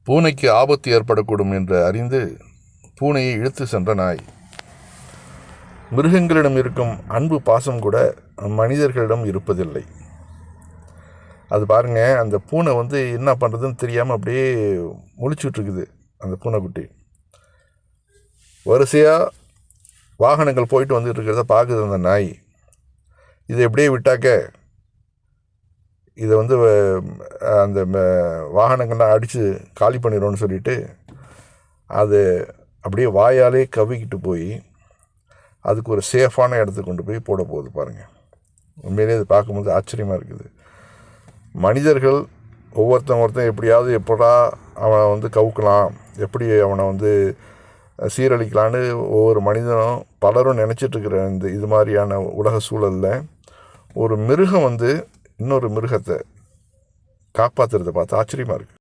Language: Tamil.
பூனைக்கு ஆபத்து ஏற்படக்கூடும் என்று அறிந்து பூனையை இழுத்து சென்ற நாய். மிருகங்களிடம் இருக்கும் அன்பு பாசம் கூட மனிதர்களிடம் இருப்பதில்லை. அது பாருங்க, அந்த பூனை என்ன பண்ணுறதுன்னு தெரியாமல் அப்படியே முழிச்சுட்ருக்குது. அந்த பூனைக்குட்டி வரிசையாக வாகனங்கள் போயிட்டு வந்துட்டு இருக்கிறத பார்க்குது அந்த நாய். இதை எப்படியே விட்டாக்க இதை அந்த வாகனங்கள்லாம் அடித்து காலி பண்ணிடும்னு சொல்லிட்டு அது அப்படியே வாயாலே கவ்விக்கிட்டு போய் அதுக்கு ஒரு சேஃபான இடத்துக்கு கொண்டு போய் போட போகுது பாருங்கள். உண்மையிலே அது பார்க்கும்போது ஆச்சரியமாக இருக்குது. மனிதர்கள் ஒவ்வொருத்தன் எப்படியாவது எப்படா அவனை கவுக்கலாம், எப்படி அவனை சீரழிக்கலான்னு ஒவ்வொரு மனிதனும் பலரும் நினச்சிட்ருக்கிற இது மாதிரியான உலக சூழலில் ஒரு மிருகம் இன்னொரு மிருகத்தை காப்பாற்றுறதை பார்த்து ஆச்சரியமாக இருக்குது.